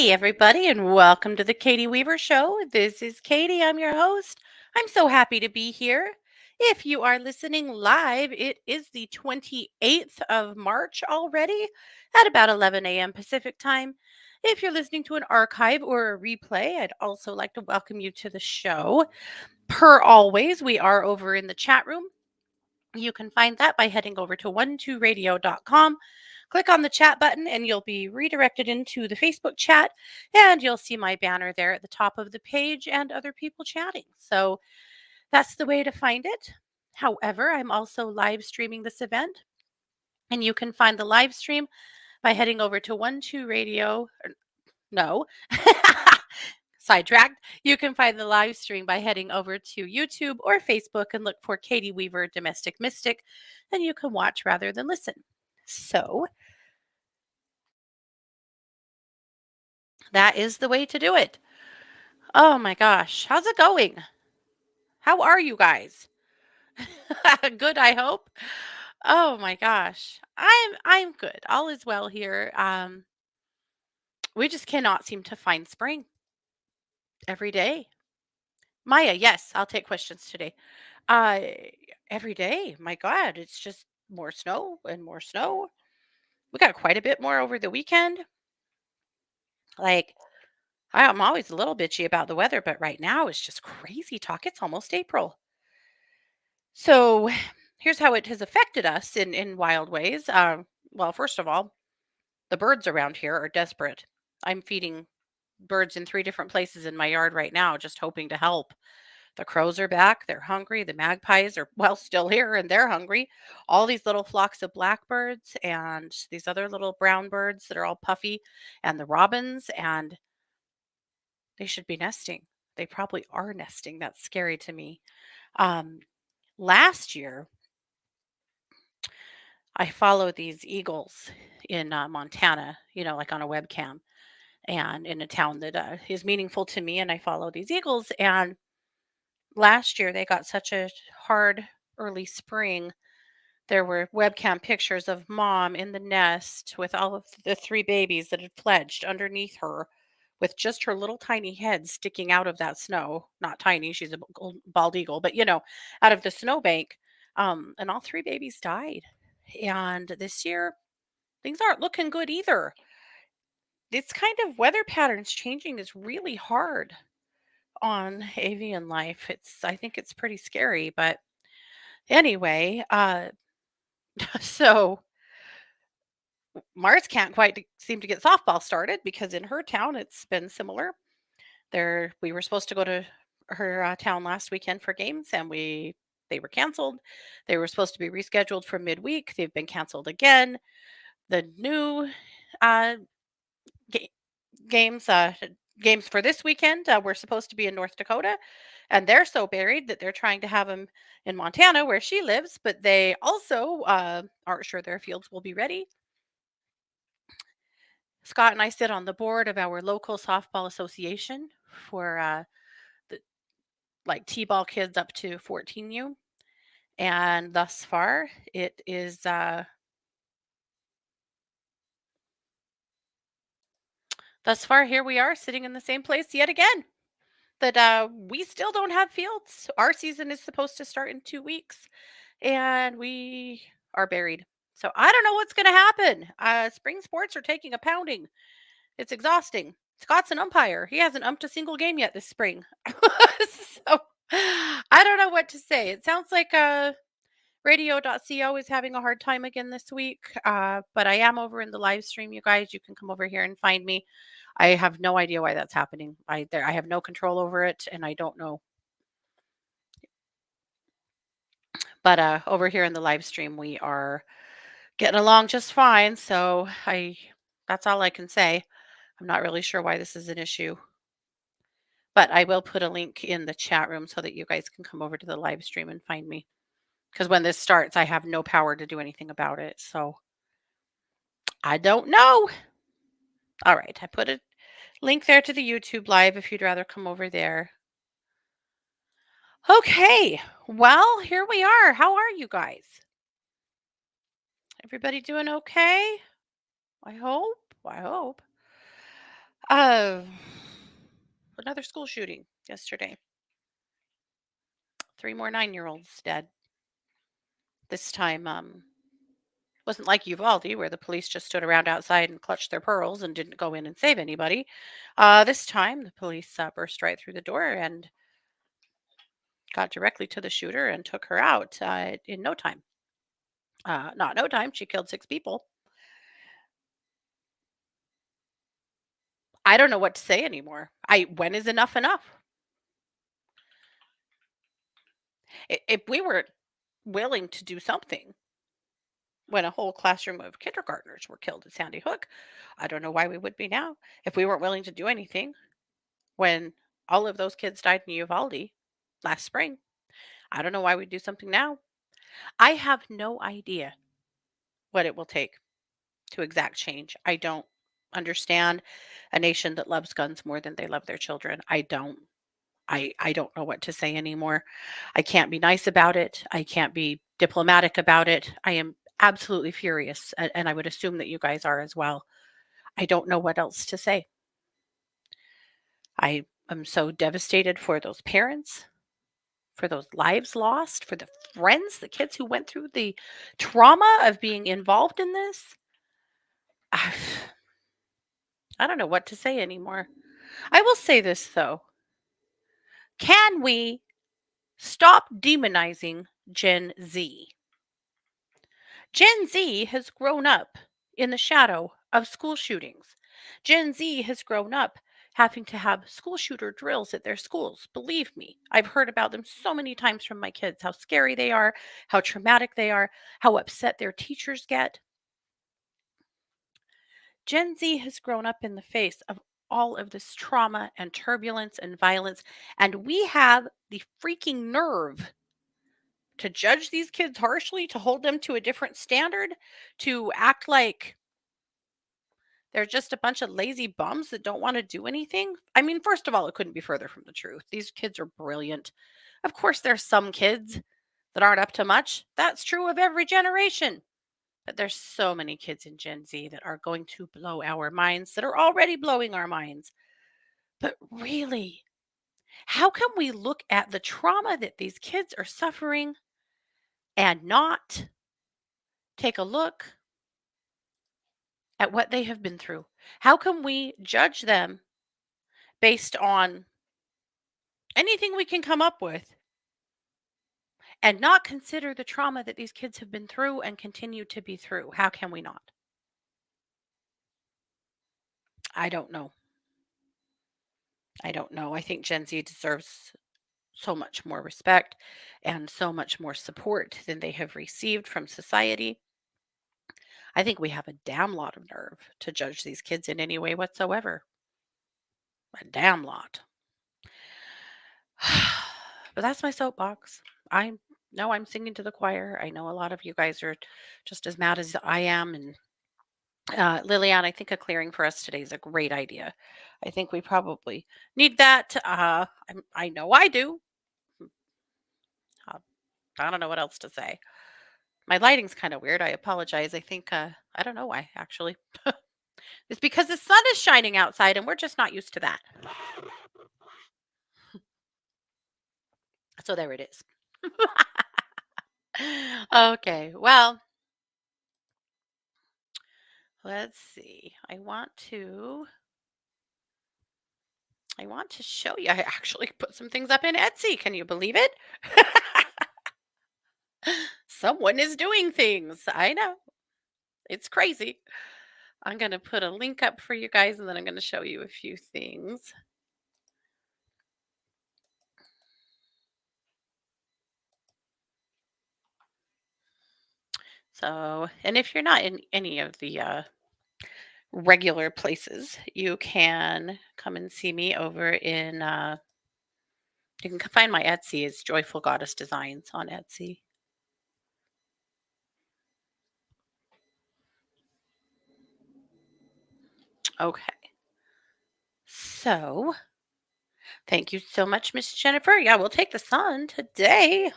Hey, everybody, and welcome to the Katie Weaver Show. This is Katie. I'm your host. I'm so happy to be here. If you are listening live, it is the 28th of March already at about 11 a.m. Pacific time. If you're listening to an archive or a replay, I'd also like to welcome you to the show. Per always, we are over in the chat room. You can find that by heading over to 12radio.com. Click on the chat button and you'll be redirected into the Facebook chat, and you'll see my banner there at the top of the page and other people chatting. So that's the way to find it. However, I'm also live streaming this event, and you can find the live stream by heading over to 12radio. No, sidetracked. You can find the live stream by heading over to YouTube or Facebook and look for Katie Weaver Domestic Mystic, and you can watch rather than listen. So that is the way to do it. Oh my gosh, how's it going? How are you guys? Good, I hope. Oh my gosh. I'm good. All is well here. We just cannot seem to find spring every day. Maya, yes, I'll take questions today. Uh every day. My god, it's just more snow and more snow. We got quite a bit more over the weekend. Like I'm always a little bitchy about the weather, but right now it's just crazy talk. It's almost April. So here's how it has affected us in wild ways. Well, first of all, the birds around here are desperate. I'm feeding birds in three different places in my yard right now, just hoping to help. The crows are back. They're hungry. The magpies are, well, still here and they're hungry. All these little flocks of blackbirds and these other little brown birds that are all puffy, and the robins, and they should be nesting. They probably are nesting. That's scary to me. Um, Last year, I follow these eagles in Montana, like on a webcam, and in a town that is meaningful to me. And I follow these eagles. And last year, they got such a hard early spring. There were webcam pictures of mom in the nest with all of the three babies that had fledged underneath her, with just her little tiny head sticking out of that snow. Not tiny, she's a bald eagle, but out of the snowbank. And all three babies died. And this year, things aren't looking good either. This kind of weather patterns changing is really hard on avian life. I think it's pretty scary, but anyway, so Mars can't quite seem to get softball started because in her town it's been similar. There, we were supposed to go to her town last weekend for games, and they were canceled. They were supposed to be rescheduled for midweek. They've been canceled again. The new uh, ga- games games for this weekend were supposed to be in North Dakota, and they're so buried that they're trying to have them in Montana where she lives, but they also aren't sure their fields will be ready. Scott and I sit on the board of our local softball association for the like T-ball kids up to 14U, and thus far it is thus far here we are sitting in the same place yet again, that we still don't have fields. Our season is supposed to start in 2 weeks, and we are buried. So I don't know what's going to happen. Spring sports are taking a pounding. It's exhausting. Scott's an umpire. He hasn't umped a single game yet this spring. So I don't know what to say. It sounds like radio.co is having a hard time again this week. But I am over in the live stream, you guys. You can come over here and find me. I have no idea why that's happening. I have no control over it, and I don't know. But over here in the live stream, we are getting along just fine. So that's all I can say. I'm not really sure why this is an issue, but I will put a link in the chat room so that you guys can come over to the live stream and find me. Because when this starts, I have no power to do anything about it. So I don't know. All right. I put a link there to the YouTube live if you'd rather come over there. Okay. Well, here we are. How are you guys? Everybody doing okay? I hope. I hope. Uh, another school shooting yesterday. 3 more 9-year-olds dead. This time, wasn't like Uvalde, where the police just stood around outside and clutched their pearls and didn't go in and save anybody. This time, the police burst right through the door and got directly to the shooter and took her out in no time. Not no time. She killed 6 people. I don't know what to say anymore. When is enough enough? If we were willing to do something when a whole classroom of kindergartners were killed at Sandy Hook, I don't know why we would be now. If we weren't willing to do anything when all of those kids died in Uvalde last spring, I don't know why we'd do something now. I have no idea what it will take to exact change. I don't understand a nation that loves guns more than they love their children. I don't. I don't know what to say anymore. I can't be nice about it. I can't be diplomatic about it. I am absolutely furious, and I would assume that you guys are as well. I don't know what else to say. I am so devastated for those parents, for those lives lost, for the friends, the kids who went through the trauma of being involved in this. I don't know what to say anymore. I will say this though. Can we stop demonizing Gen Z? Gen Z has grown up in the shadow of school shootings. Gen Z has grown up having to have school shooter drills at their schools. Believe me, I've heard about them so many times from my kids, how scary they are, how traumatic they are, how upset their teachers get. Gen Z has grown up in the face of all of this trauma and turbulence and violence, and we have the freaking nerve to judge these kids harshly, to hold them to a different standard, to act like they're just a bunch of lazy bums that don't want to do anything. I mean, first of all, it couldn't be further from the truth. These kids are brilliant. Of course, there's some kids that aren't up to much. That's true of every generation. But there's so many kids in Gen Z that are going to blow our minds, that are already blowing our minds. But really, how can we look at the trauma that these kids are suffering and not take a look at what they have been through? How can we judge them based on anything we can come up with and not consider the trauma that these kids have been through and continue to be through? How can we not? I don't know. I don't know. I think Gen Z deserves so much more respect and so much more support than they have received from society. I think we have a damn lot of nerve to judge these kids in any way whatsoever. A damn lot. But that's my soapbox. I know I'm singing to the choir. I know a lot of you guys are just as mad as I am. And Liliana, I think a clearing for us today is a great idea. I think we probably need that. I know I do. Uh, I don't know what else to say. My lighting's kind of weird. I apologize. I think, I don't know why, actually. It's because the sun is shining outside and we're just not used to that. So there it is. Okay. Well, let's see. I want to show you. I actually put some things up in Etsy. Can you believe it? Someone is doing things. I know. It's crazy. I'm going to put a link up for you guys and then I'm going to show you a few things. So, and if you're not in any of the regular places, you can come and see me over in, you can find my Etsy is Joyful Goddess Designs on Etsy. Okay. So, thank you so much, Miss Jennifer. Yeah, we'll take the sun today.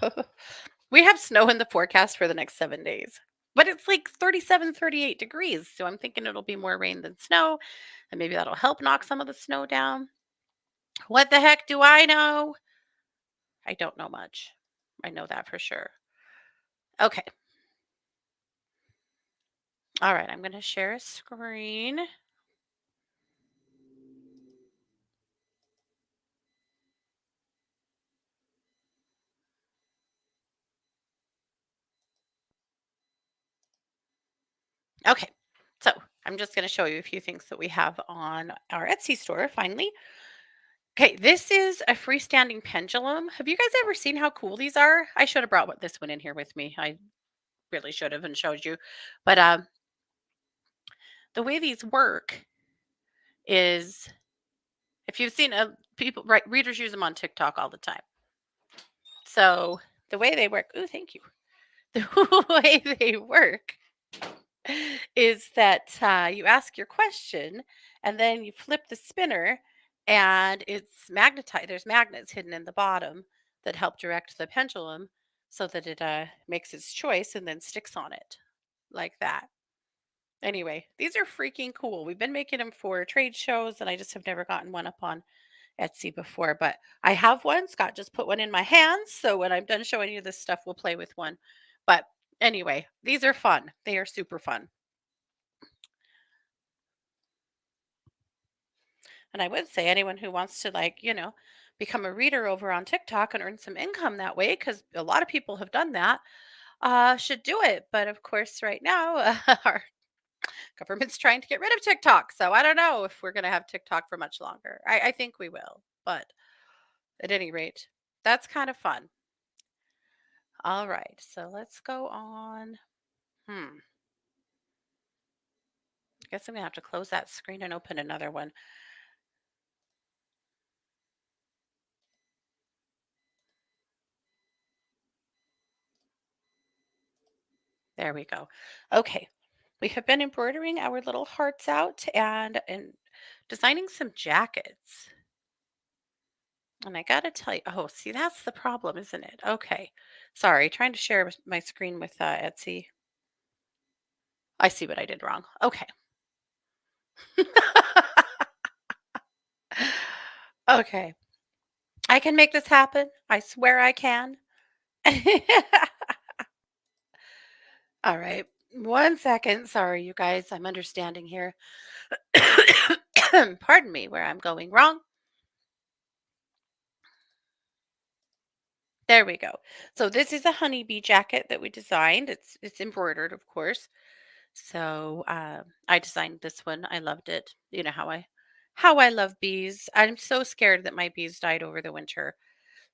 We have snow in the forecast for the next 7 days. But it's like 37, 38 degrees. So I'm thinking it'll be more rain than snow. And maybe that'll help knock some of the snow down. What the heck do I know? I don't know much. I know that for sure. Okay. All right. I'm going to share a screen. Okay. So I'm just going to show you a few things that we have on our Etsy store finally. Okay. This is a freestanding pendulum. Have you guys ever seen how cool these are? I should have brought this one in here with me. I really should have and showed you. But the way these work is if you've seen people, right, readers use them on TikTok all the time. So the way they work, oh, thank you. The way they work is that you ask your question and then you flip the spinner and it's magnetized. There's magnets hidden in the bottom that help direct the pendulum so that it makes its choice and then sticks on it like that. Anyway, these are freaking cool. We've been making them for trade shows and I just have never gotten one up on Etsy before, but I have one. Scott just put one in my hands. So when I'm done showing you this stuff, we'll play with one. But anyway, these are fun. They are super fun. And I would say anyone who wants to, like, become a reader over on TikTok and earn some income that way, because a lot of people have done that, should do it. But of course, right now, our government's trying to get rid of TikTok. So I don't know if we're going to have TikTok for much longer. I think we will. But at any rate, that's kind of fun. All right. So let's go on. I guess I'm going to have to close that screen and open another one. There we go. Okay. We have been embroidering our little hearts out and designing some jackets. And I got to tell you, oh, see, that's the problem, isn't it? Okay. Sorry, trying to share my screen with Etsy. I see what I did wrong. Okay. Okay. I can make this happen. I swear I can. All right. 1 second. Sorry, you guys. I'm understanding here. Pardon me where I'm going wrong. There we go. So this is a honeybee jacket that we designed. It's embroidered, of course. So I designed this one. I loved it. You know how I love bees. I'm so scared that my bees died over the winter.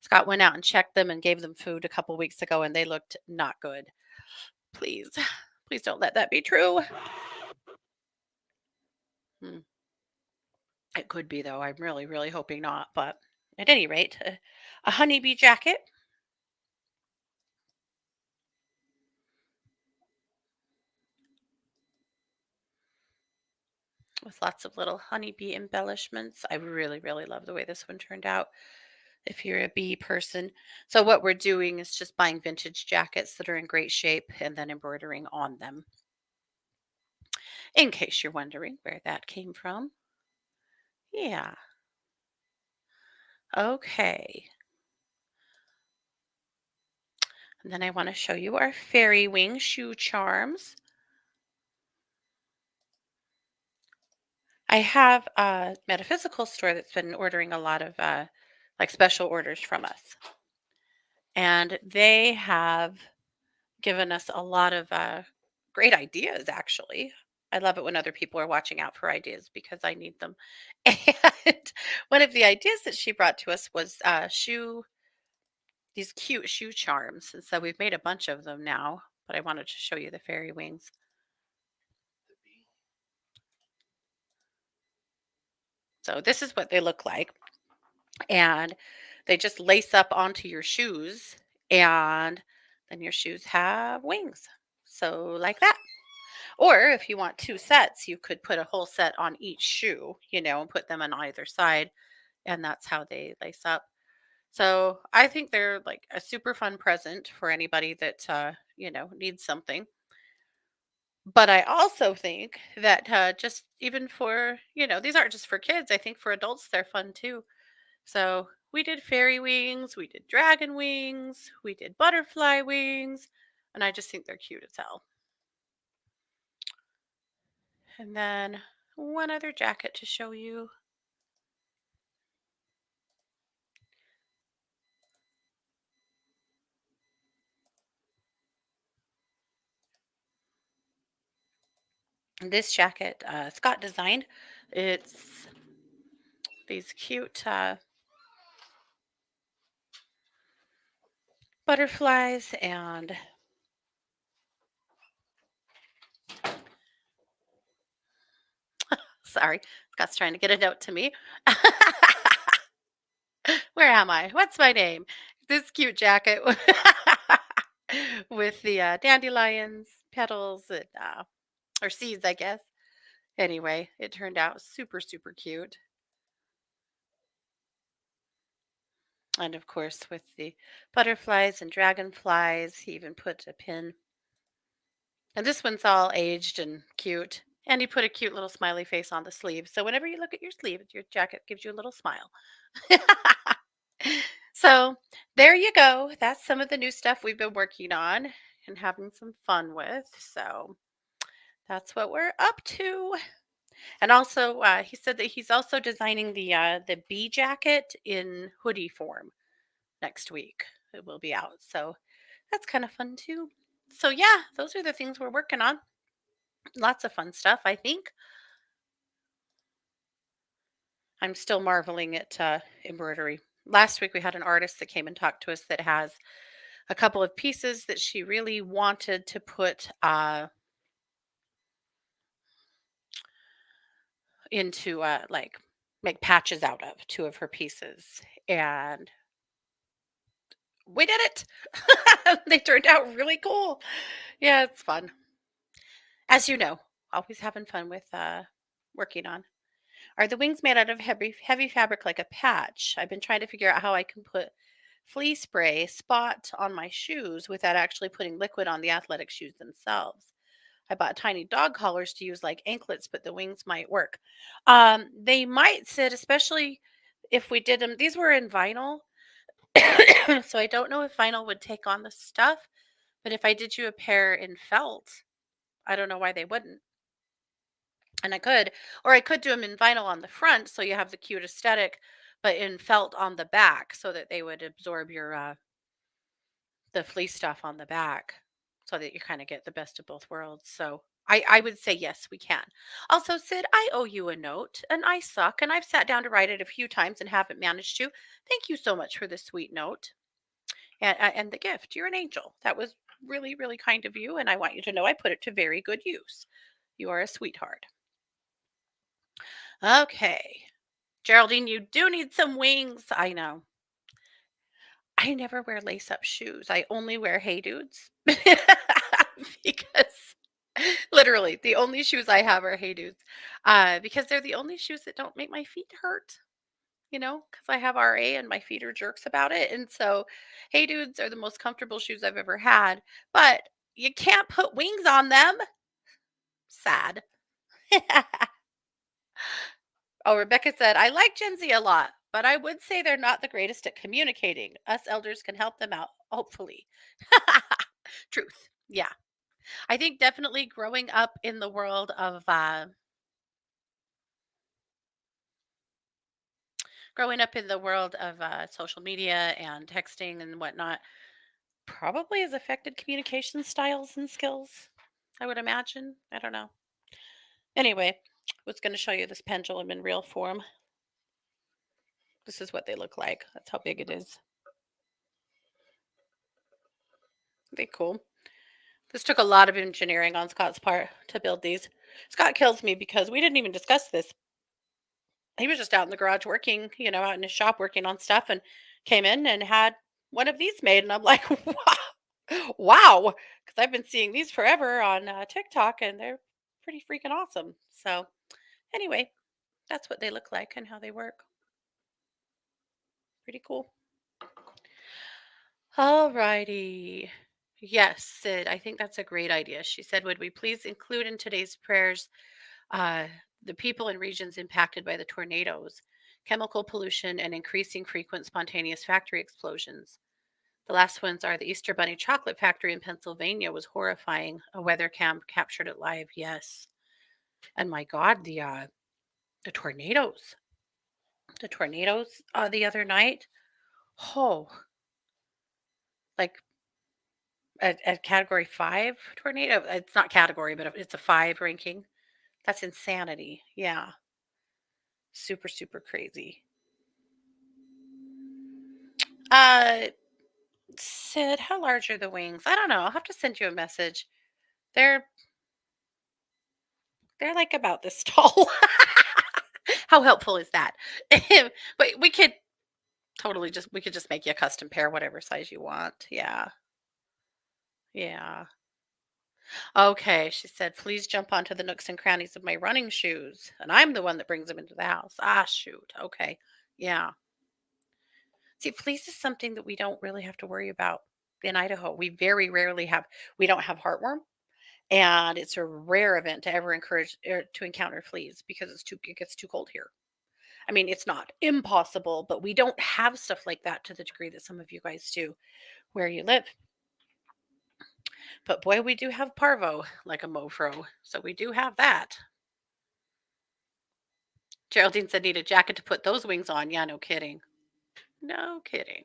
Scott went out and checked them and gave them food a couple weeks ago, and they looked not good. Please, please don't let that be true. Hmm. It could be though. I'm really, really hoping not. But at any rate, a honeybee jacket with lots of little honeybee embellishments. I really, really love the way this one turned out. If you're a bee person. So what we're doing is just buying vintage jackets that are in great shape and then embroidering on them. In case you're wondering where that came from. Yeah. Okay. And then I want to show you our fairy wing shoe charms. I have a metaphysical store that's been ordering a lot of like special orders from us. And they have given us a lot of great ideas, actually. I love it when other people are watching out for ideas because I need them. And one of the ideas that she brought to us was these cute shoe charms. And so we've made a bunch of them now, but I wanted to show you the fairy wings. So this is what they look like. And they just lace up onto your shoes, and then your shoes have wings. So, like that. Or if you want two sets, you could put a whole set on each shoe, and put them on either side. And that's how they lace up. So I think they're like a super fun present for anybody that, needs something. But I also think that, just even for these aren't just for kids, I think for adults, they're fun too. So, we did fairy wings, we did dragon wings, we did butterfly wings, and I just think they're cute as hell. And then one other jacket to show you. This jacket, Scott designed. It's these cute, butterflies and sorry, Scott's trying to get a note to me. Where am I? What's my name? This cute jacket with the, dandelions, petals, and, or seeds, I guess. Anyway, it turned out super, super cute. And of course, with the butterflies and dragonflies, he even put a pin. And this one's all aged and cute. And he put a cute little smiley face on the sleeve. So whenever you look at your sleeve, your jacket gives you a little smile. So there you go. That's some of the new stuff we've been working on and having some fun with. So that's what we're up to. And also, he said that he's also designing the bee jacket in hoodie form next week. It will be out. So that's kind of fun too. So yeah, those are the things we're working on. Lots of fun stuff, I think. I'm still marveling at embroidery. Last week we had an artist that came and talked to us that has a couple of pieces that she really wanted to put into like make patches out of two of her pieces, and we did it. They turned out really cool. Yeah, it's fun, as you know. Always having fun with working on. Are the wings made out of heavy fabric like a patch? I've been trying to figure out how I can put flea spray spot on my shoes without actually putting liquid on the athletic shoes themselves. I bought tiny dog collars to use like anklets, but the wings might work. They might sit, especially if we did them. These were in vinyl, so I don't know if vinyl would take on the stuff. But if I did you a pair in felt, I don't know why they wouldn't. And I could do them in vinyl on the front, so you have the cute aesthetic, but in felt on the back, so that they would absorb your the fleece stuff on the back, so that you kind of get the best of both worlds. So I would say yes, we can. Also, Sid, I owe you a note, and I suck, and I've sat down to write it a few times and haven't managed to. Thank you so much for the sweet note and the gift. You're an angel. That was really, really kind of you, and I want you to know I put it to very good use. You are a sweetheart. Okay. Geraldine, you do need some wings. I know. I never wear lace up shoes. I only wear Hey Dudes because literally the only shoes I have are Hey Dudes because they're the only shoes that don't make my feet hurt, because I have RA and my feet are jerks about it. And so Hey Dudes are the most comfortable shoes I've ever had, but you can't put wings on them. Sad. Oh, Rebecca said, I like Gen Z a lot, but I would say they're not the greatest at communicating. Us elders can help them out, hopefully. Truth. Yeah. I think definitely growing up in the world of social media and texting and whatnot probably has affected communication styles and skills. I would imagine. I don't know. Anyway, I was going to show you this pendulum in real form. This is what they look like. That's how big it is. They cool. This took a lot of engineering on Scott's part to build these. Scott kills me because we didn't even discuss this. He was just out in the garage working, out in his shop working on stuff and came in and had one of these made. And I'm like, wow. Because I've been seeing these forever on TikTok and they're pretty freaking awesome. So, anyway, that's what they look like and how they work. Pretty cool. All righty. Yes, Sid, I think that's a great idea. She said, "Would we please include in today's prayers uh, the people in regions impacted by the tornadoes, chemical pollution, and increasing frequent spontaneous factory explosions?" The last ones are the Easter Bunny Chocolate Factory in Pennsylvania was horrifying. A weather cam captured it live. Yes, and my God, the tornadoes, the other night. Oh, like at category 5 tornado. It's not category, but it's a 5 ranking. That's insanity. Yeah. Super, super crazy. Uh, Sid, how large are the wings? I don't know. I'll have to send you a message. They're they're like about this tall. How helpful is that? But we could just make you a custom pair, whatever size you want. Yeah. Yeah. Okay. She said, please jump onto the nooks and crannies of my running shoes. And I'm the one that brings them into the house. Ah, shoot. Okay. Yeah. See, fleas is something that we don't really have to worry about in Idaho. We very rarely have, we don't have heartworm. And it's a rare event to ever encourage to encounter fleas because it gets too cold here. I mean, it's not impossible, but we don't have stuff like that to the degree that some of you guys do where you live. But boy, we do have parvo like a mofro. So we do have that. Geraldine said need a jacket to put those wings on. Yeah, no kidding. No kidding.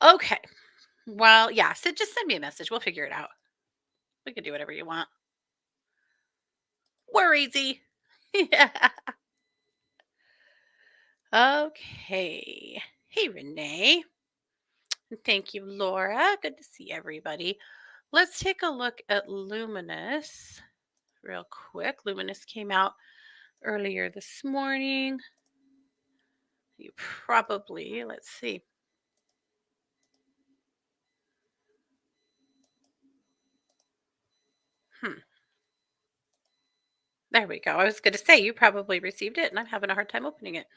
Okay. Well, yeah, so just send me a message. We'll figure it out. We can do whatever you want. We're easy. Yeah. Okay. Hey, Renee. Thank you, Laura. Good to see everybody. Let's take a look at Luminous real quick. Luminous came out earlier this morning. You probably, let's see. Hmm. There we go. I was going to say you probably received it, and I'm having a hard time opening it.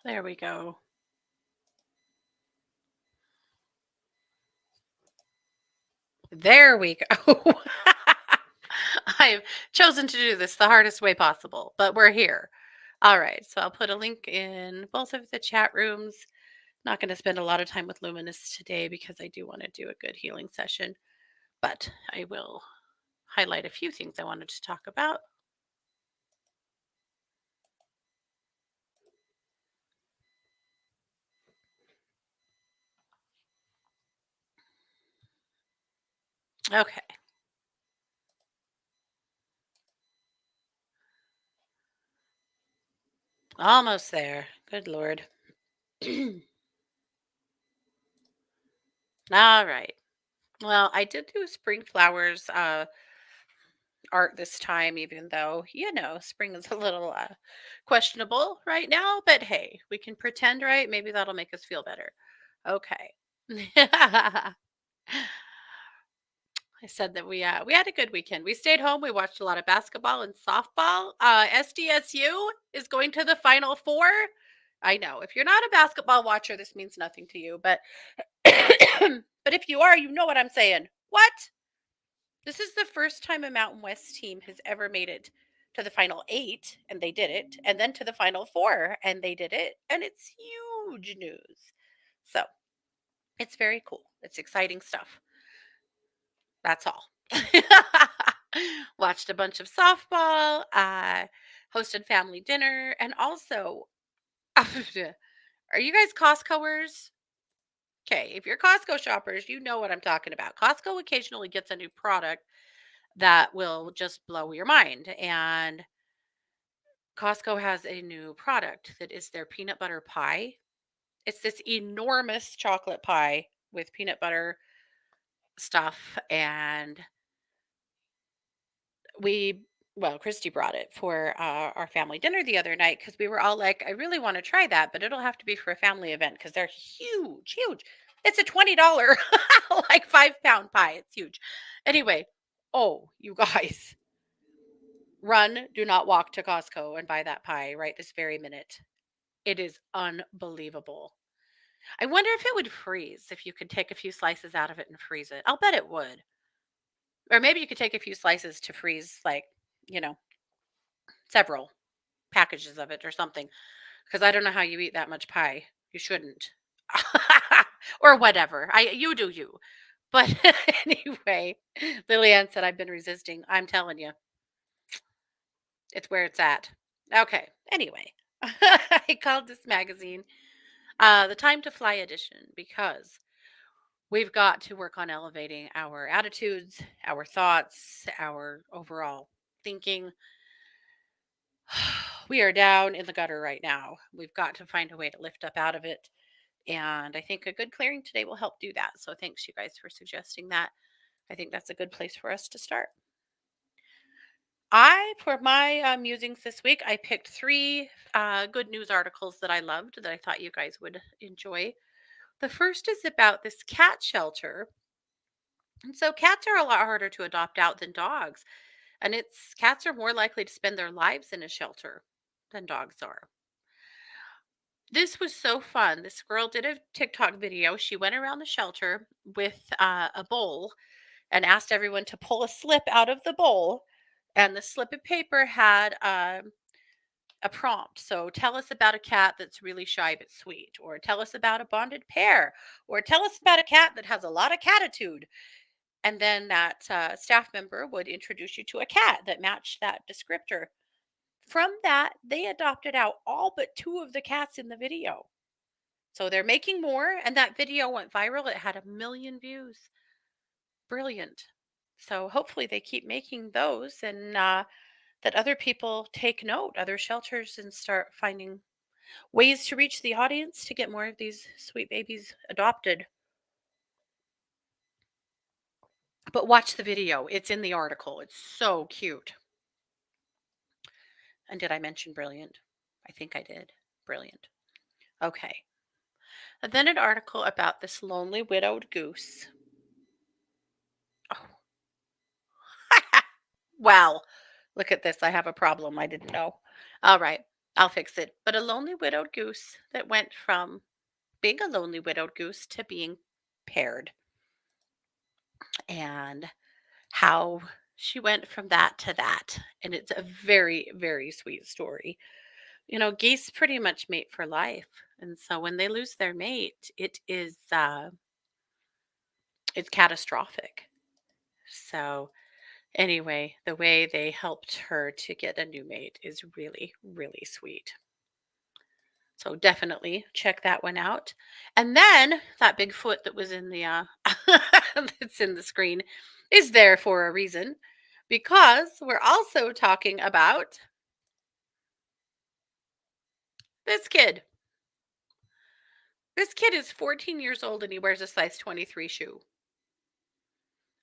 There we go. There we go. I've chosen to do this the hardest way possible, but we're here. All right. So I'll put a link in both of the chat rooms. Not going to spend a lot of time with Luminous today because I do want to do a good healing session, but I will highlight a few things I wanted to talk about. Okay. Almost there. Good Lord. All right. Well, I did do spring flowers art this time, even though, spring is a little questionable right now. But hey, we can pretend, right? Maybe that'll make us feel better. Okay. I said that we had a good weekend. We stayed home. We watched a lot of basketball and softball. SDSU is going to the Final Four. I know if you're not a basketball watcher, this means nothing to you. But but if you are, you know what I'm saying. What? This is the first time a Mountain West team has ever made it to the final 8, and they did it, and then to the final 4, and they did it, and it's huge news. So, it's very cool. It's exciting stuff. That's all. Watched a bunch of softball, hosted family dinner, and also, are you guys Costcoers? Okay, if you're Costco shoppers, you know what I'm talking about. Costco occasionally gets a new product that will just blow your mind. And Costco has a new product that is their peanut butter pie. It's this enormous chocolate pie with peanut butter stuff. And we, well, Christy brought it for our family dinner the other night because we were all like, I really want to try that, but it'll have to be for a family event because they're huge, huge. It's a $20, like 5 pound pie. It's huge. Anyway, oh, you guys, run, do not walk to Costco and buy that pie right this very minute. It is unbelievable. I wonder if it would freeze if you could take a few slices out of it and freeze it. I'll bet it would. Or maybe you could take a few slices to freeze, like, you know, several packages of it or something. Because I don't know how you eat that much pie. You shouldn't. Or whatever. You do you. But anyway, Lillian said I've been resisting. I'm telling you, it's where it's at. Okay. Anyway, I called this magazine the Time to Fly edition because we've got to work on elevating our attitudes, our thoughts, our overall thinking. We are down in the gutter right now. We've got to find a way to lift up out of it. And I think a good clearing today will help do that. So thanks, you guys, for suggesting that. I think that's a good place for us to start. For my musings this week, I picked three good news articles that I loved that I thought you guys would enjoy. The first is about this cat shelter. And so cats are a lot harder to adopt out than dogs. And it's cats are more likely to spend their lives in a shelter than dogs are. This was so fun. This girl did a TikTok video. She went around the shelter with a bowl and asked everyone to pull a slip out of the bowl. And the slip of paper had a prompt. So tell us about a cat that's really shy but sweet, or tell us about a bonded pair, or tell us about a cat that has a lot of catitude. And then that staff member would introduce you to a cat that matched that descriptor. From that, they adopted out all but two of the cats in the video. So they're making more, and that video went viral. It had 1 million views. Brilliant. So hopefully they keep making those, and that other people take note, other shelters, and start finding ways to reach the audience to get more of these sweet babies adopted. But watch the video. It's in the article. It's so cute. And did I mention brilliant? I think I did. Brilliant. Okay. And then an article about this lonely widowed goose. Oh, wow. Look at this. I have a problem. I didn't know. All right. I'll fix it. But a lonely widowed goose that went from being a lonely widowed goose to being paired, and how she went from that to that. And it's a very, very sweet story. Geese pretty much mate for life. And so when they lose their mate, it's catastrophic. So anyway, the way they helped her to get a new mate is really, really sweet. So definitely check that one out. And then that big foot that was in the that's in the screen is there for a reason, because we're also talking about this kid. This kid is 14 years old and he wears a size 23 shoe.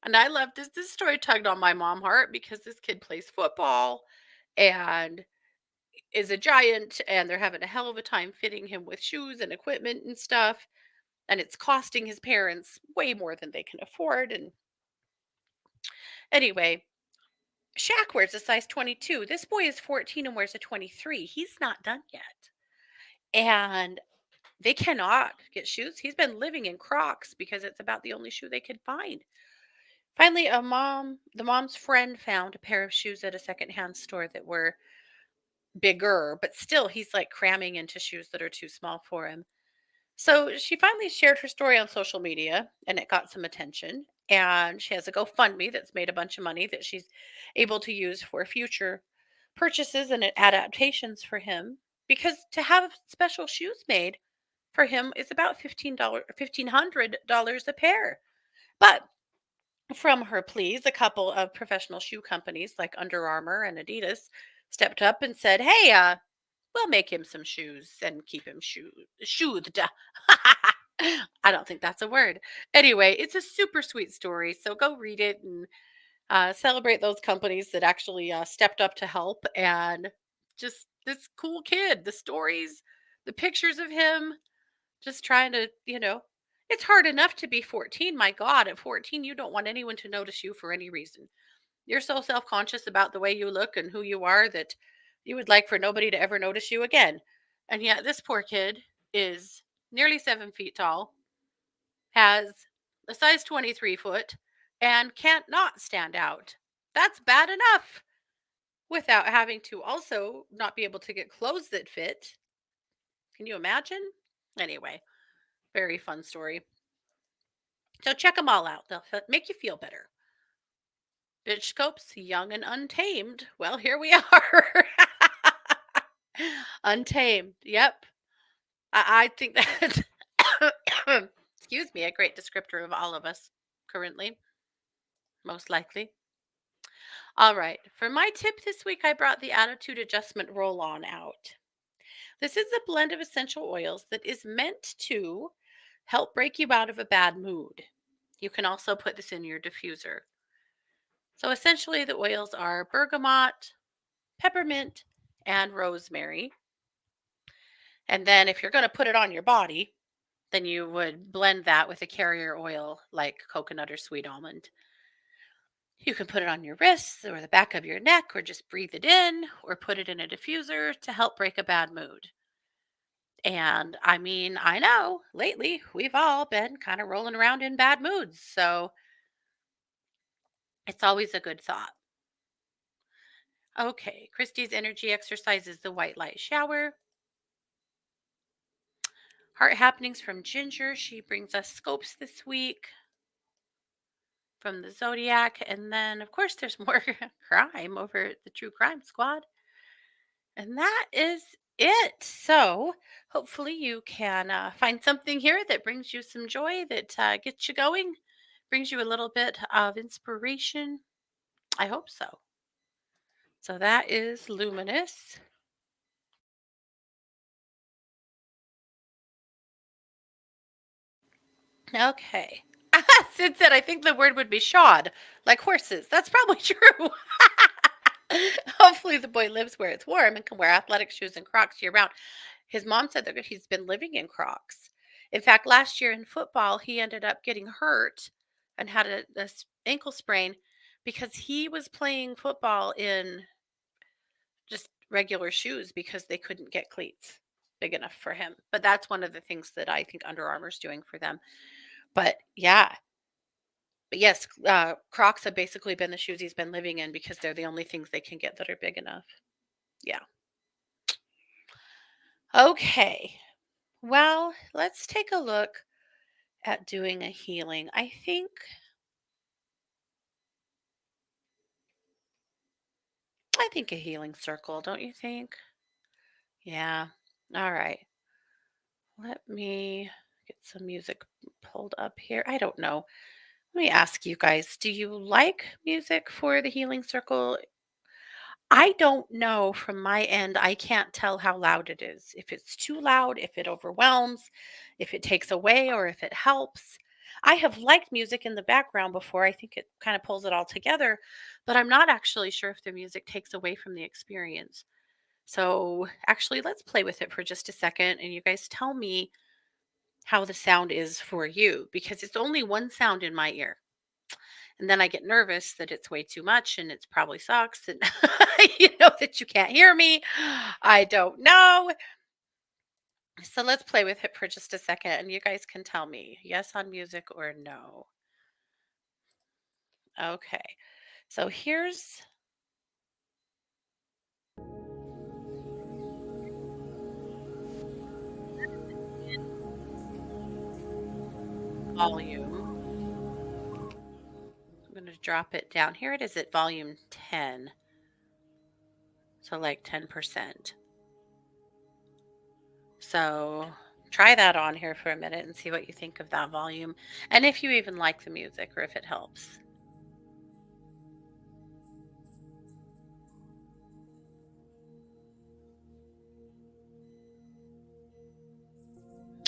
And I love this. This story tugged on my mom heart because this kid plays football and is a giant, and they're having a hell of a time fitting him with shoes and equipment and stuff. And it's costing his parents way more than they can afford. And anyway, Shaq wears a size 22. This boy is 14 and wears a 23. He's not done yet. And they cannot get shoes. He's been living in Crocs because it's about the only shoe they could find. Finally, the mom's friend found a pair of shoes at a secondhand store that were bigger, but still he's like cramming into shoes that are too small for him. So she finally shared her story on social media and it got some attention. And she has a GoFundMe that's made a bunch of money that she's able to use for future purchases and adaptations for him. Because to have special shoes made for him is about $1,500 a pair. But from her pleas, a couple of professional shoe companies like Under Armour and Adidas stepped up and said, "Hey, we'll make him some shoes and keep him shoothed." I don't think that's a word. Anyway, it's a super sweet story. So go read it and celebrate those companies that actually stepped up to help. And just this cool kid, the stories, the pictures of him, just trying to, it's hard enough to be 14. My God, at 14, you don't want anyone to notice you for any reason. You're so self conscious about the way you look and who you are that you would like for nobody to ever notice you again. And yet, this poor kid is nearly 7 feet tall, has a size 23 foot, and can't not stand out. That's bad enough without having to also not be able to get clothes that fit. Can you imagine? Anyway, very fun story. So check them all out. They'll make you feel better. Bitch scopes, young and untamed. Well, here we are. Untamed. Yep. I think that's, excuse me, a great descriptor of all of us currently, most likely. All right. For my tip this week, I brought the Attitude Adjustment Roll On out. This is a blend of essential oils that is meant to help break you out of a bad mood. You can also put this in your diffuser. So essentially, the oils are bergamot, peppermint, and rosemary. And then if you're going to put it on your body, then you would blend that with a carrier oil like coconut or sweet almond. You can put it on your wrists or the back of your neck, or just breathe it in, or put it in a diffuser to help break a bad mood. And I mean, I know lately we've all been kind of rolling around in bad moods. So it's always a good thought. Okay, Christy's energy exercise is the white light shower. Heart happenings from Ginger. She brings us scopes this week from the Zodiac. And then, of course, there's more crime over at the True Crime Squad. And that is it. So hopefully you can find something here that brings you some joy, that gets you going, brings you a little bit of inspiration. I hope so. So that is Luminous. Okay. Sid said, I think the word would be shod, like horses. That's probably true. Hopefully, the boy lives where it's warm and can wear athletic shoes and Crocs year round. His mom said that he's been living in Crocs. In fact, last year in football, he ended up getting hurt and had a ankle sprain because he was playing football in just regular shoes because they couldn't get cleats big enough for him. But that's one of the things that I think Under Armour's doing for them. But yeah, but yes, Crocs have basically been the shoes he's been living in because they're the only things they can get that are big enough. Yeah. Okay. Well, let's take a look at doing a healing. I think a healing circle, don't you think? Yeah. All right. Let me get some music pulled up here. I don't know. Let me ask you guys, do you like music for the healing circle? I don't know from my end. I can't tell how loud it is. If it's too loud, if it overwhelms, if it takes away, or if it helps. I have liked music in the background before. I think it kind of pulls it all together, but I'm not actually sure if the music takes away from the experience. So, actually, let's play with it for just a second and you guys tell me how the sound is for you, because it's only one sound in my ear. And then I get nervous that it's way too much and it's probably sucks and that you can't hear me. I don't know. So let's play with it for just a second and you guys can tell me yes on music or no. Okay. So here's volume. I'm going to drop it down. Here it is at volume 10. So like 10%. So try that on here for a minute and see what you think of that volume. And if you even like the music or if it helps.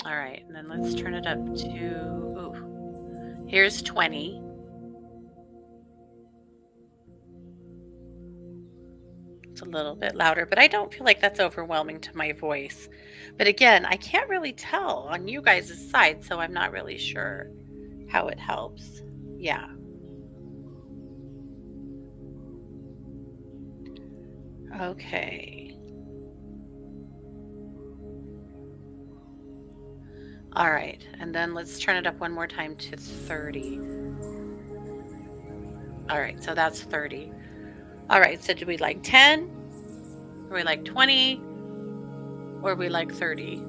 All right, and then let's turn it up to, ooh, here's 20. It's a little bit louder, but I don't feel like that's overwhelming to my voice. But again, I can't really tell on you guys' side, so I'm not really sure how it helps. Yeah. Okay. All right, and then let's turn it up one more time to 30. All right, so that's 30. All right, so do we like 10? Or we like 20? Or we like 30?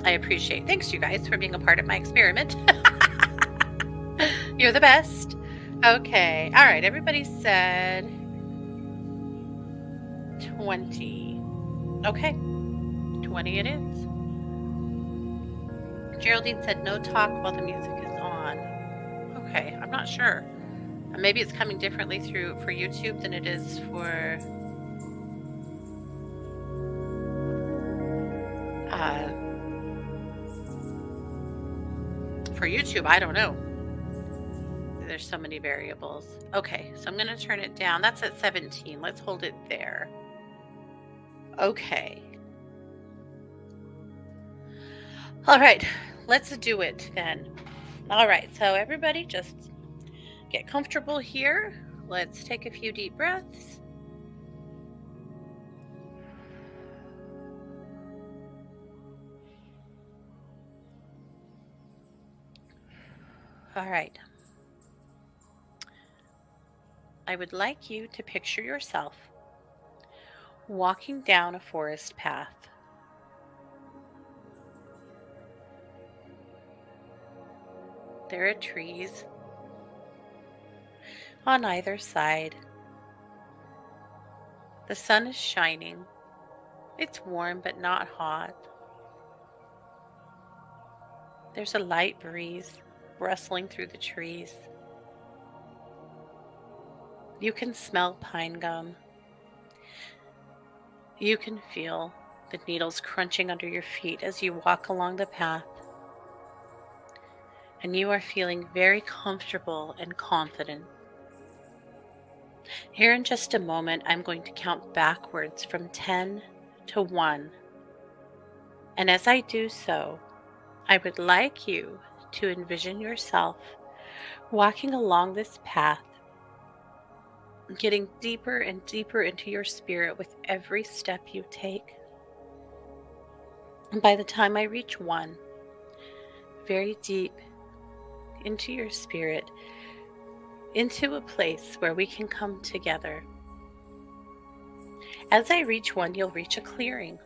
I appreciate. Thanks, you guys, for being a part of my experiment. You're the best. Okay. All right. Everybody said 20. Okay. 20 it is. Geraldine said no talk while the music is on. Okay. I'm not sure. Maybe it's coming differently for YouTube than it is uh, for YouTube. I don't know. There's so many variables. Okay, so I'm going to turn it down. That's at 17. Let's hold it there. Okay. All right, let's do it then. All right, so everybody just get comfortable here. Let's take a few deep breaths. All right. I would like you to picture yourself walking down a forest path. There are trees on either side. The sun is shining. It's warm but not hot. There's a light breeze rustling through the trees. You can smell pine gum. You can feel the needles crunching under your feet as you walk along the path. And you are feeling very comfortable and confident. Here in just a moment, I'm going to count backwards from 10 to 1. And as I do so, I would like you to envision yourself walking along this path, getting deeper and deeper into your spirit with every step you take. And by the time I reach 1, very deep into your spirit, into a place where we can come together. As I reach 1, you'll reach a clearing.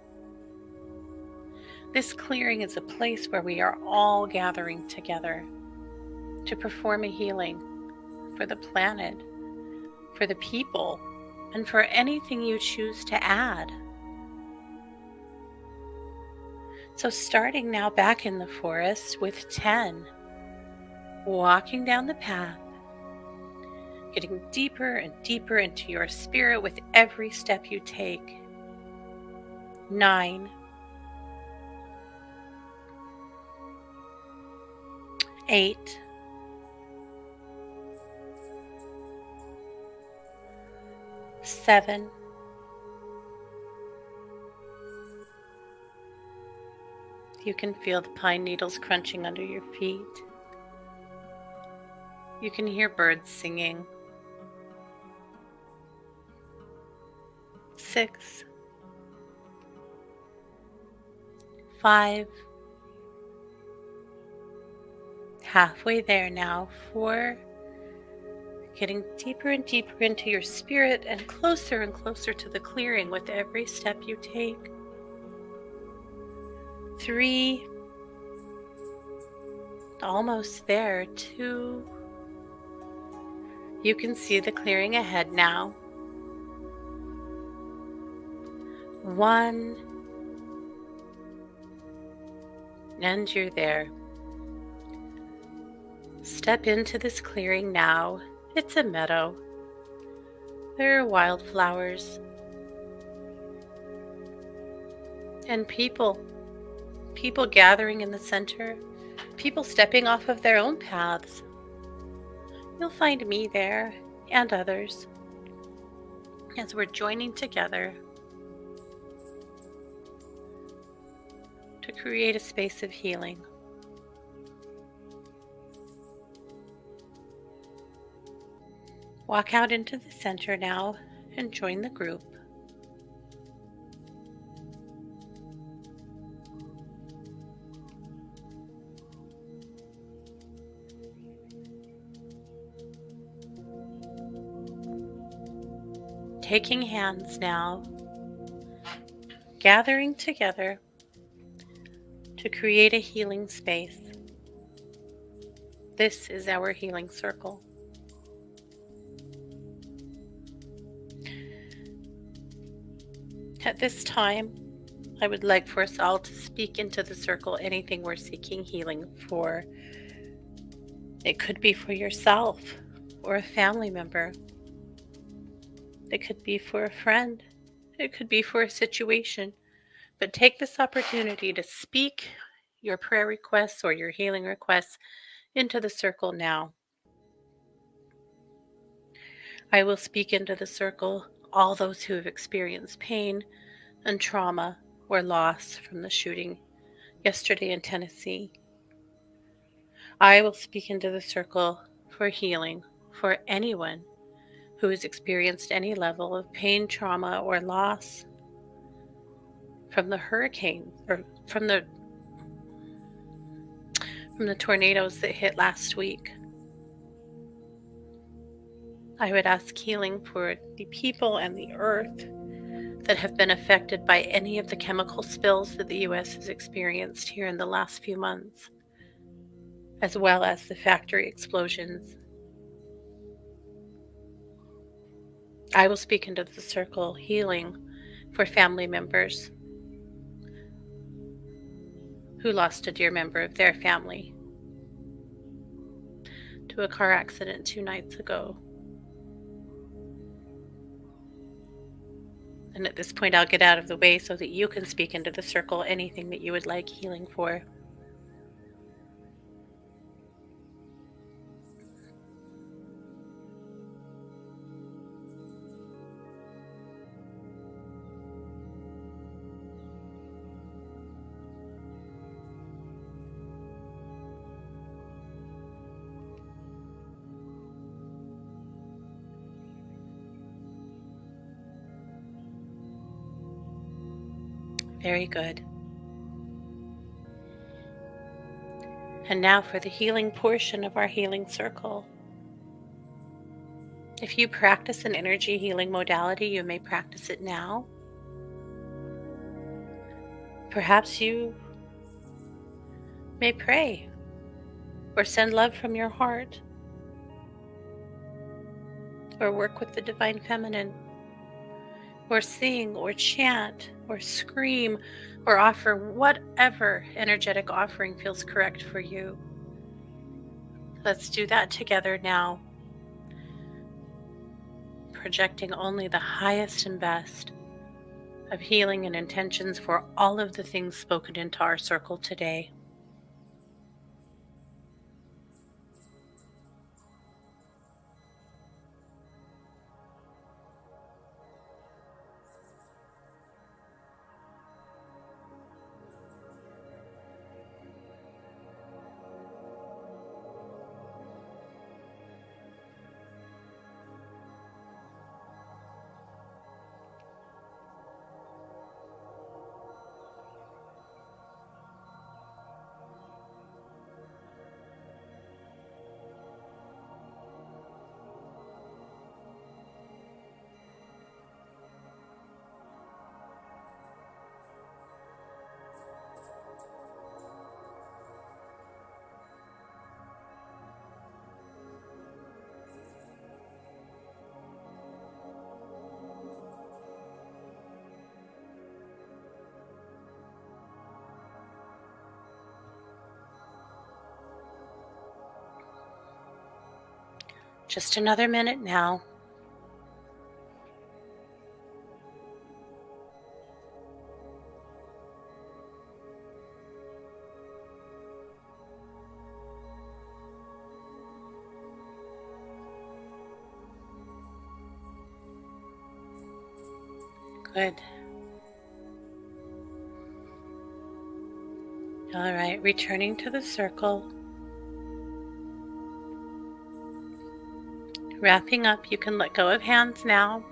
This clearing is a place where we are all gathering together to perform a healing for the planet, for the people, and for anything you choose to add. So starting now back in the forest with 10, walking down the path, getting deeper and deeper into your spirit with every step you take. 9, 8, 7, 'You can feel the pine needles crunching under your feet. You can hear birds singing. 6, 5, halfway there now. 4, getting deeper and deeper into your spirit and closer to the clearing with every step you take. 3, almost there. 2, you can see the clearing ahead now. 1, and you're there. Step into this clearing now. It's a meadow. There are wildflowers and people gathering in the center, people stepping off of their own paths. You'll find me there and others as we're joining together to create a space of healing. Walk out into the center now and join the group. taking hands now, gathering together to create a healing space. This is our healing circle. At this time, I would like for us all to speak into the circle anything we're seeking healing for. It could be for yourself or a family member. It could be for a friend. It could be for a situation. But take this opportunity to speak your prayer requests or your healing requests into the circle now. I will speak into the circle all those who have experienced pain and trauma or loss from the shooting yesterday in Tennessee. I will speak into the circle for healing for anyone who has experienced any level of pain, trauma, or loss from the hurricane or from the tornadoes that hit last week. I would ask healing for the people and the earth that have been affected by any of the chemical spills that the U.S. has experienced here in the last few months, as well as the factory explosions. I will speak into the circle healing for family members who lost a dear member of their family to a car accident 2 nights ago. And at this point, I'll get out of the way so that you can speak into the circle anything that you would like healing for. Very good. And now for the healing portion of our healing circle. If you practice an energy healing modality, you may practice it now. Perhaps you may pray or send love from your heart or work with the divine feminine or sing or chant or scream or offer whatever energetic offering feels correct for you. Let's do that together now, projecting only the highest and best of healing and intentions for all of the things spoken into our circle today. Just another minute now. Good. All right, returning to the circle. Wrapping up, you can let go of hands now.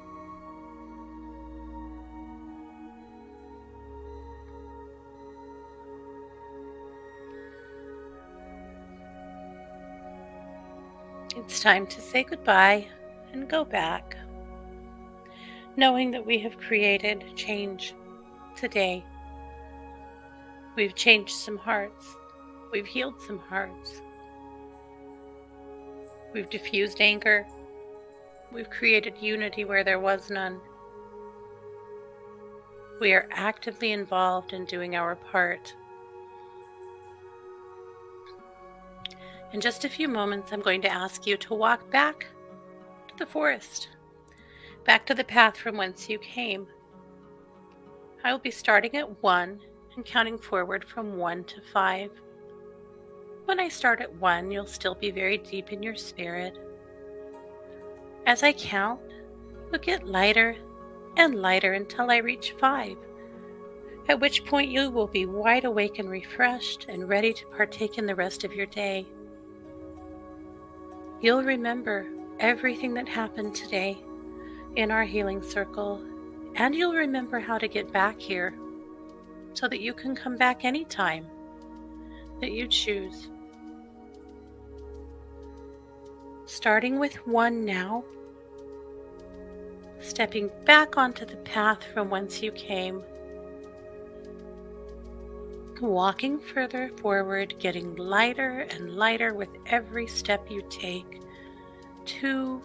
It's time to say goodbye and go back. knowing that we have created change today. We've changed some hearts. We've healed some hearts. We've diffused anger. We've created unity where there was none. We are actively involved in doing our part. In just a few moments, I'm going to ask you to walk back to the forest, back to the path from whence you came. I will be starting at 1 and counting forward from 1 to 5. When I start at 1, you'll still be very deep in your spirit. As I count, you'll get lighter and lighter until I reach 5, at which point you will be wide awake and refreshed and ready to partake in the rest of your day. You'll remember everything that happened today in our healing circle, and you'll remember how to get back here so that you can come back anytime that you choose. Starting with 1 now, stepping back onto the path from whence you came, walking further forward, getting lighter and lighter with every step you take. 2,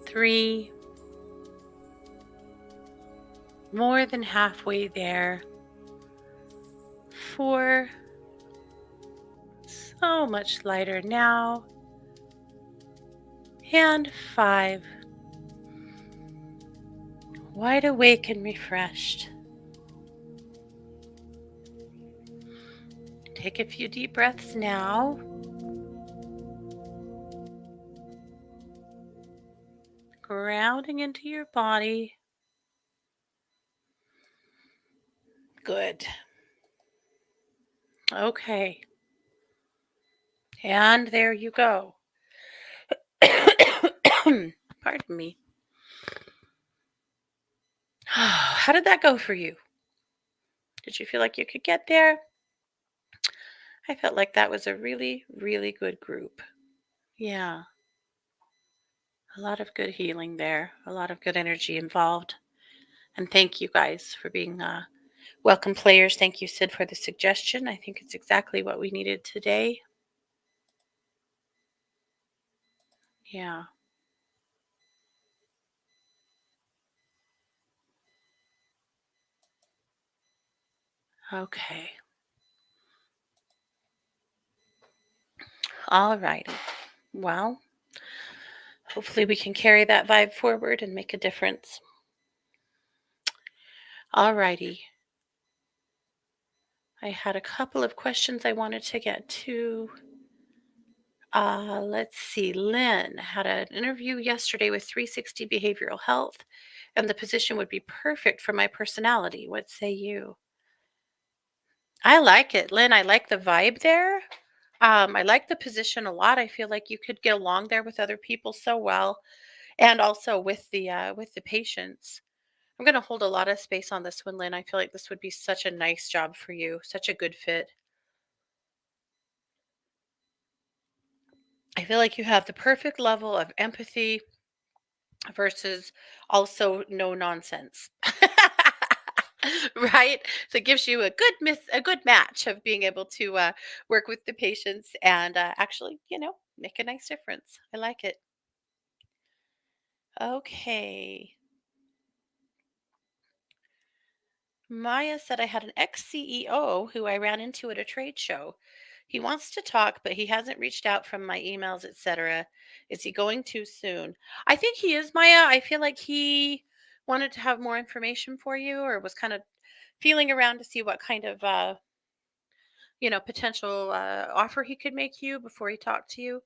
3, more than halfway there. 4, so much lighter now. And 5, wide awake and refreshed. Take a few deep breaths now. Grounding into your body. Good. Okay. And there you go. Pardon me. How did that go for you? Did you feel like you could get there? I felt like that was a really, really good group. Yeah, a lot of good healing there, a lot of good energy involved. And thank you guys for being welcome players. Thank you, Sid, for the suggestion. I think it's exactly what we needed today. Yeah. Okay. All righty. Well, hopefully we can carry that vibe forward and make a difference. All righty. I had a couple of questions I wanted to get to. Let's see. Lynn had an interview yesterday with 360 Behavioral Health, and the position would be perfect for my personality. What say you? I like it, Lynn. I like the vibe there. I like the position a lot. I feel like you could get along there with other people so well, and also with the patients. I'm going to hold a lot of space on this one, Lynn. I feel like this would be such a nice job for you, such a good fit. I feel like you have the perfect level of empathy versus also no nonsense. Right? So it gives you a good match of being able to work with the patients and actually, make a nice difference. I like it. Okay. Maya said I had an ex-CEO who I ran into at a trade show. He wants to talk, but he hasn't reached out from my emails, etc. Is he going too soon? I think he is, Maya. I feel like he wanted to have more information for you or was kind of feeling around to see what kind of potential offer he could make you before he talked to you.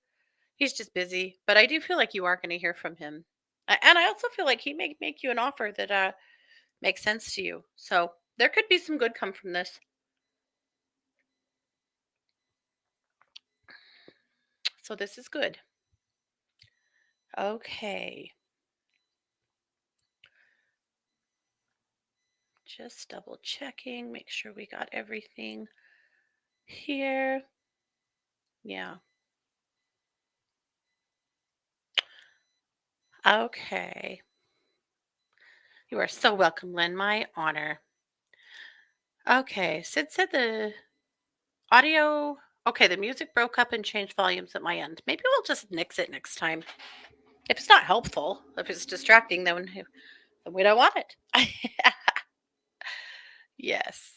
He's just busy, but I do feel like you are going to hear from him. And I also feel like he may make you an offer that makes sense to you. So there could be some good come from this. So this is good. Okay. Just double checking, make sure we got everything here. Yeah. Okay. You are so welcome, Lynn. My honor. Okay. Sid said the audio. Okay, the music broke up and changed volumes at my end. Maybe we'll just nix it next time. If it's not helpful, if it's distracting, then we don't want it. Yes.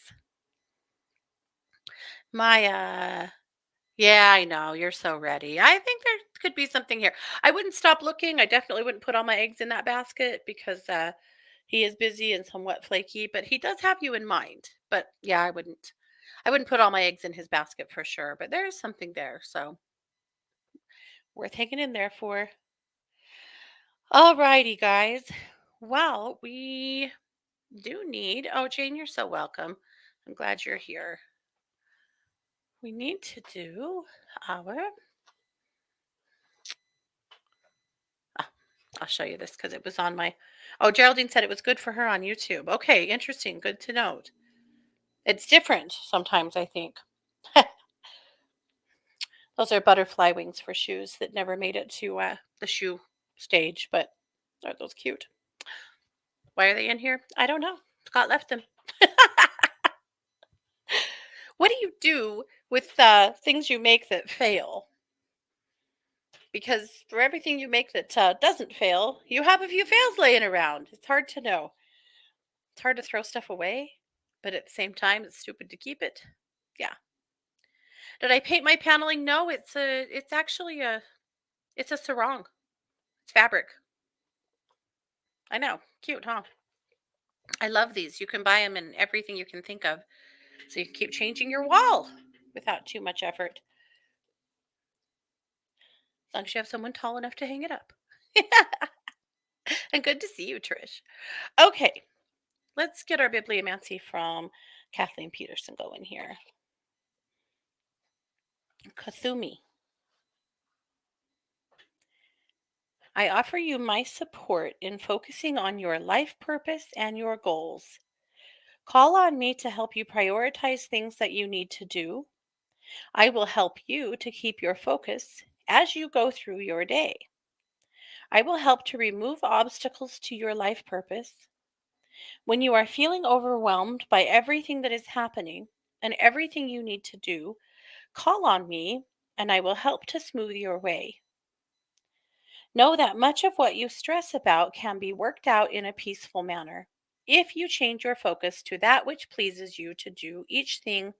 My Yeah, I know. You're so ready. I think there could be something here. I wouldn't stop looking. I definitely wouldn't put all my eggs in that basket because he is busy and somewhat flaky, but he does have you in mind. But yeah, I wouldn't put all my eggs in his basket for sure, but there is something there. So worth hanging in there for. All righty, guys. Well, we do need, oh, Jane, you're so welcome. I'm glad you're here. We need to do our, ah, I'll show you this because it was on my, oh, Geraldine said it was good for her on YouTube. Okay, interesting. Good to note. It's different sometimes, I think. Those are butterfly wings for shoes that never made it to the shoe stage, but are those cute? Why are they in here? I don't know. Scott left them. What do you do with things you make that fail? Because for everything you make that doesn't fail, you have a few fails laying around. It's hard to know. It's hard to throw stuff away, but at the same time, it's stupid to keep it. Yeah. Did I paint my paneling? No, it's actually it's a sarong. It's fabric. I know. Cute, huh? I love these. You can buy them in everything you can think of. So you can keep changing your wall without too much effort. As long as you have someone tall enough to hang it up. And good to see you, Trish. Okay, let's get our bibliomancy from Kathleen Peterson going here. Kathumi. I offer you my support in focusing on your life purpose and your goals. Call on me to help you prioritize things that you need to do. I will help you to keep your focus as you go through your day. I will help to remove obstacles to your life purpose. When you are feeling overwhelmed by everything that is happening and everything you need to do, call on me and I will help to smooth your way. Know that much of what you stress about can be worked out in a peaceful manner if you change your focus to that which pleases you to do each thing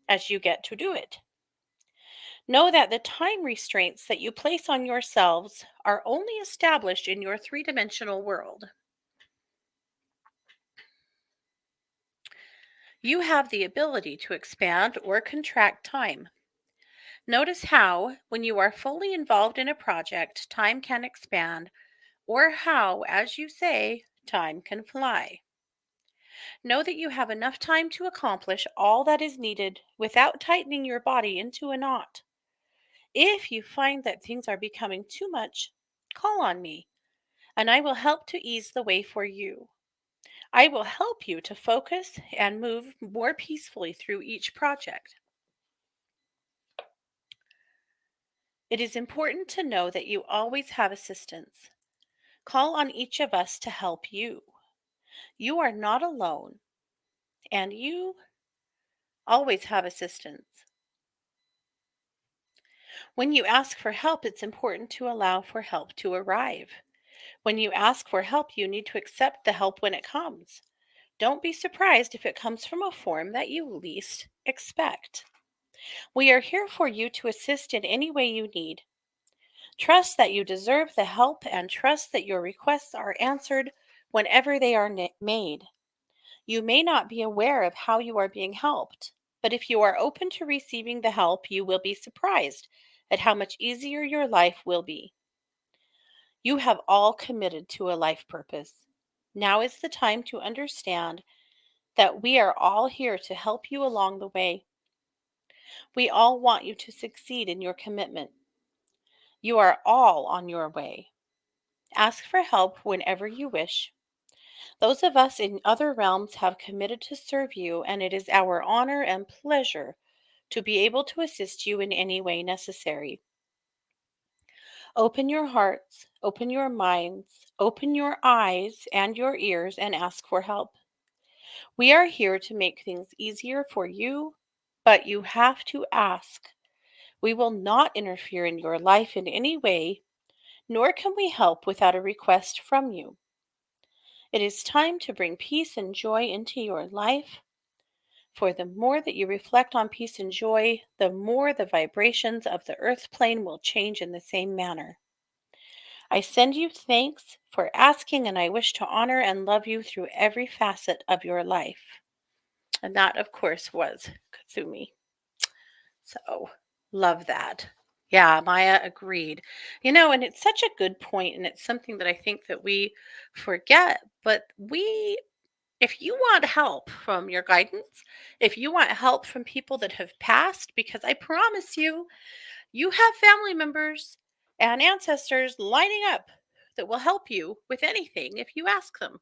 as you get to do it. Know that the time restraints that you place on yourselves are only established in your three-dimensional world. You have the ability to expand or contract time. Notice how, when you are fully involved in a project, time can expand, or how, as you say, time can fly. Know that you have enough time to accomplish all that is needed without tightening your body into a knot. If you find that things are becoming too much, call on me, and I will help to ease the way for you. I will help you to focus and move more peacefully through each project. It is important to know that you always have assistance. Call on each of us to help you. You are not alone, and you always have assistance. When you ask for help, it's important to allow for help to arrive. When you ask for help, you need to accept the help when it comes. Don't be surprised if it comes from a form that you least expect. We are here for you to assist in any way you need. Trust that you deserve the help and trust that your requests are answered whenever they are made. You may not be aware of how you are being helped, but if you are open to receiving the help, you will be surprised at how much easier your life will be. You have all committed to a life purpose. Now is the time to understand that we are all here to help you along the way. We all want you to succeed in your commitment. You are all on your way. Ask for help whenever you wish. Those of us in other realms have committed to serve you, and it is our honor and pleasure to be able to assist you in any way necessary. Open your hearts, open your minds, open your eyes and your ears, and ask for help. We are here to make things easier for you, but you have to ask. We will not interfere in your life in any way, nor can we help without a request from you. It is time to bring peace and joy into your life, for the more that you reflect on peace and joy, the more the vibrations of the earth plane will change in the same manner. I send you thanks for asking, and I wish to honor and love you through every facet of your life. And that, of course, was Katsumi. So, love that. Yeah, Maya agreed. And it's such a good point, and it's something that I think that we forget. But if you want help from your guidance, if you want help from people that have passed, because I promise you, you have family members and ancestors lining up that will help you with anything if you ask them.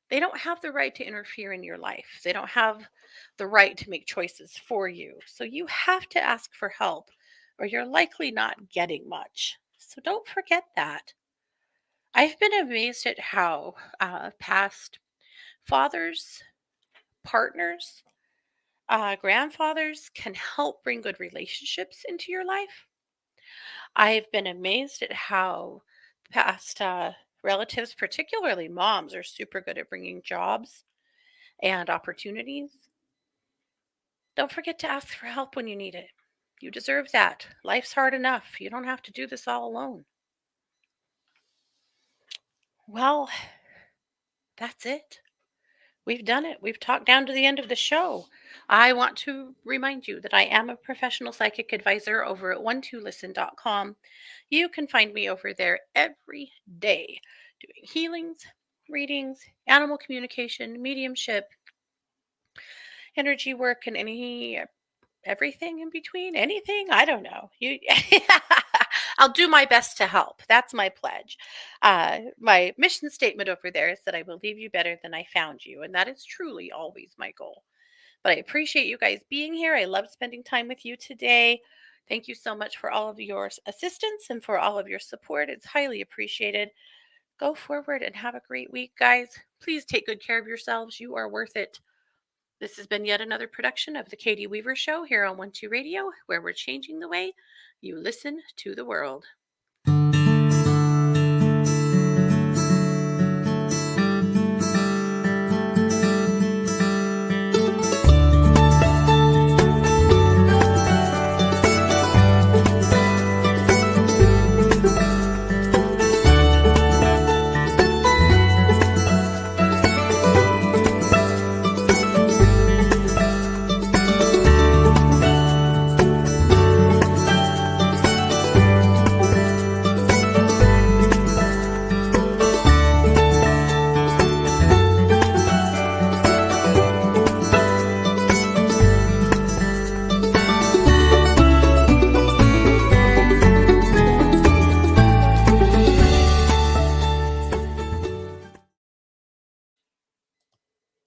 They don't have the right to interfere in your life. They don't have the right to make choices for you. So you have to ask for help, or you're likely not getting much. So don't forget that. I've been amazed at how past fathers, partners, grandfathers can help bring good relationships into your life. I've been amazed at how past relatives, particularly moms, are super good at bringing jobs and opportunities. Don't forget to ask for help when you need it. You deserve that. Life's hard enough. You don't have to do this all alone. Well, that's it. We've done it. We've talked down to the end of the show. I want to remind you that I am a professional psychic advisor over at 12listen.com. You can find me over there every day doing healings, readings, animal communication, mediumship, energy work, and everything in between. Anything? I don't know. You I'll do my best to help. That's my pledge. My mission statement over there is that I will leave you better than I found you. And that is truly always my goal. But I appreciate you guys being here. I love spending time with you today. Thank you so much for all of your assistance and for all of your support. It's highly appreciated. Go forward and have a great week, guys. Please take good care of yourselves. You are worth it. This has been yet another production of The Katie Weaver Show here on 12 Radio, where we're changing the way you listen to the world.